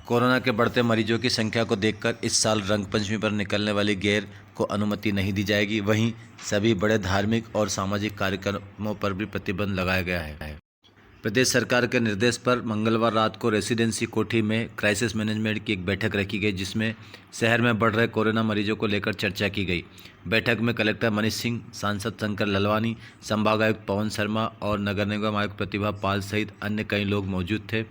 Corona के बढ़ते मरीजों की संख्या को देखकर इस साल रंगपंचमी पर निकलने वाली गेर को अनुमति नहीं दी जाएगी। वहीं सभी बड़े धार्मिक और सामाजिक कार्यक्रमों पर भी प्रतिबंध लगाया गया है। प्रदेश सरकार के निर्देश पर मंगलवार रात को रेसिडेंसी कोठी में क्राइसिस मैनेजमेंट की एक बैठक रखी गई, जिसमें शहर में बढ़ रहे कोरोना मरीजों को लेकर चर्चा की गई। बैठक में कलेक्टर मनीष सिंह, सांसद शंकर ललवानी, संभागायुक्त पवन शर्मा और नगर निगम आयुक्त प्रतिभा पाल सहित अन्य कई लोग मौजूद थे।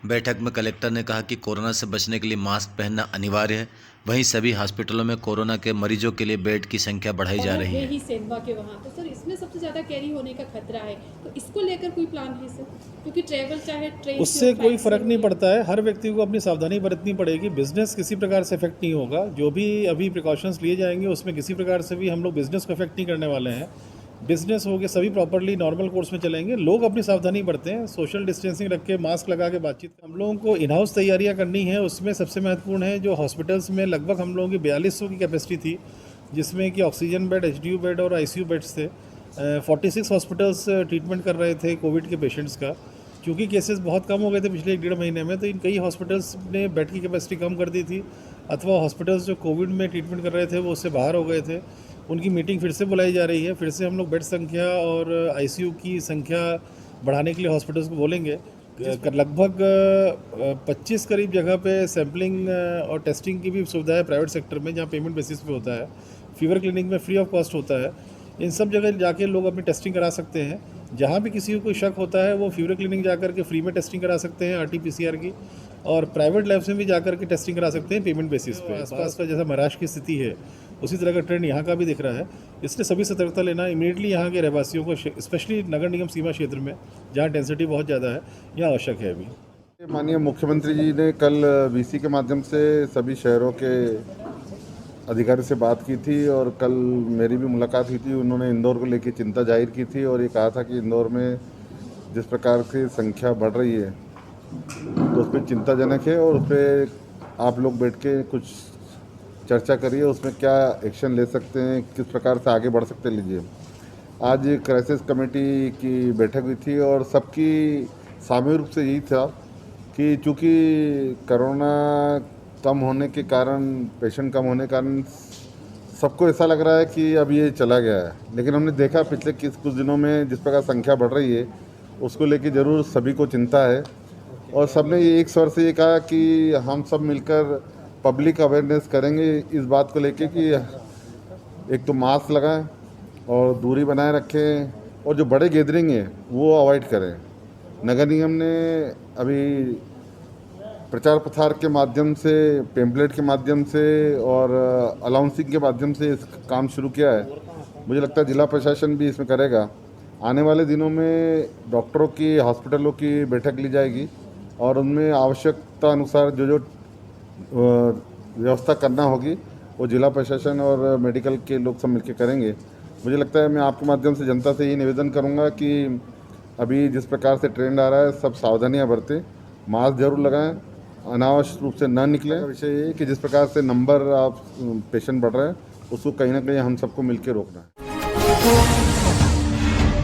बैठक में कलेक्टर ने कहा कि कोरोना से बचने के लिए मास्क पहनना अनिवार्य है। वहीं सभी हॉस्पिटलों में कोरोना के मरीजों के लिए बेड की संख्या बढ़ाई जा रही है। ही सेंधवा के वहाँ तो सर इसमें सबसे ज़्यादा कैरी होने का खतरा है, तो इसको लेकर कोई प्लान है सर? क्योंकि ट्रैवल चाहे ट्रेन उससे कोई फ़र्क नहीं पड़ता है। हर व्यक्ति को अपनी सावधानी बरतनी पड़ेगी। बिज़नेस किसी प्रकार से इफेक्ट नहीं होगा। जो भी अभी प्रिकॉशंस लिए जाएंगे उसमें किसी प्रकार से भी हम लोग बिज़नेस को इफेक्ट नहीं करने वाले हैं। बिज़नेस हो गए सभी प्रॉपरली नॉर्मल कोर्स में चलेंगे। लोग अपनी सावधानी बरतें, सोशल डिस्टेंसिंग रख के, मास्क लगा के बातचीत। हम लोगों को इन हाउस तैयारियां करनी है। उसमें सबसे महत्वपूर्ण है जो हॉस्पिटल्स में लगभग हम लोगों की 4200 की कैपेसिटी थी, जिसमें कि ऑक्सीजन बेड, एचडीयू बेड और आईसीयू बेड्स थे। 46 हॉस्पिटल्स ट्रीटमेंट कर रहे थे कोविड के पेशेंट्स का। क्योंकि केसेस बहुत कम हो गए थे पिछले 1-1.5 महीने में, तो इन कई हॉस्पिटल्स ने बेड की कैपेसिटी कम कर दी थी, अथवा हॉस्पिटल्स जो कोविड में ट्रीटमेंट कर रहे थे वो उससे बाहर हो गए थे। उनकी मीटिंग फिर से बुलाई जा रही है। फिर से हम लोग बेड संख्या और आईसीयू की संख्या बढ़ाने के लिए हॉस्पिटल्स को बोलेंगे। लगभग 25 करीब जगह पे सैम्पलिंग और टेस्टिंग की भी सुविधा है प्राइवेट सेक्टर में, जहाँ पेमेंट बेसिस पे होता है। फीवर क्लिनिक में फ्री ऑफ कॉस्ट होता है। इन सब जगह जाके लोग अपनी टेस्टिंग करा सकते हैं। जहाँ भी किसी को कोई शक होता है वो फीवर क्लिनिक जाकर के फ्री में टेस्टिंग करा सकते हैं RT-PCR की, और प्राइवेट लैब्स में भी जाकर के टेस्टिंग करा सकते हैं पेमेंट बेसिस पे। आसपास का जैसा महाराष्ट्र की स्थिति है उसी तरह का ट्रेंड यहाँ का भी दिख रहा है। इसलिए सभी सतर्कता लेना इमीडिएटली यहाँ के रहवासियों को, स्पेशली नगर निगम सीमा क्षेत्र में जहाँ डेंसिटी बहुत ज़्यादा है, यहाँ आवश्यक है। अभी माननीय मुख्यमंत्री जी ने कल VC के माध्यम से सभी शहरों के अधिकारी से बात की थी, और कल मेरी भी मुलाकात हुई थी। उन्होंने इंदौर को लेकर चिंता जाहिर की थी और ये कहा था कि इंदौर में जिस प्रकार से संख्या बढ़ रही है तो उस पर चिंताजनक है, और उस पर आप लोग बैठ के कुछ चर्चा करिए, उसमें क्या एक्शन ले सकते हैं, किस प्रकार से आगे बढ़ सकते लीजिए। आज क्राइसिस कमेटी की बैठक हुई थी और सबकी सामूहिक रूप से यही था कि चूँकि कोरोना कम होने के कारण, पेशेंट कम होने के कारण सबको ऐसा लग रहा है कि अब ये चला गया है, लेकिन हमने देखा पिछले कुछ दिनों में जिस प्रकार संख्या बढ़ रही है उसको लेके ज़रूर सभी को चिंता है। और सबने ये एक स्वर से ये कहा कि हम सब मिलकर पब्लिक अवेयरनेस करेंगे इस बात को लेके कि एक तो मास्क लगाएं और दूरी बनाए रखें, और जो बड़े गैदरिंग है वो अवॉइड करें। नगर निगम ने अभी प्रचार प्रसार के माध्यम से, पेम्पलेट के माध्यम से और अनाउंसिंग के माध्यम से इस काम शुरू किया है। मुझे लगता है जिला प्रशासन भी इसमें करेगा। आने वाले दिनों में डॉक्टरों की, हॉस्पिटलों की बैठक ली जाएगी और उनमें आवश्यकता अनुसार जो जो व्यवस्था करना होगी वो जिला प्रशासन और मेडिकल के लोग सब मिलकर करेंगे। मुझे लगता है, मैं आपके माध्यम से जनता से यही निवेदन करूंगा कि अभी जिस प्रकार से ट्रेंड आ रहा है सब सावधानियां बरतें, मास्क जरूर लगाएं, अनावश्यक रूप से ना निकलें। विषय ये है कि जिस प्रकार से नंबर ऑफ पेशेंट बढ़ रहे हैं उसको कहीं ना कहीं हम सबको मिलकर रोकना है।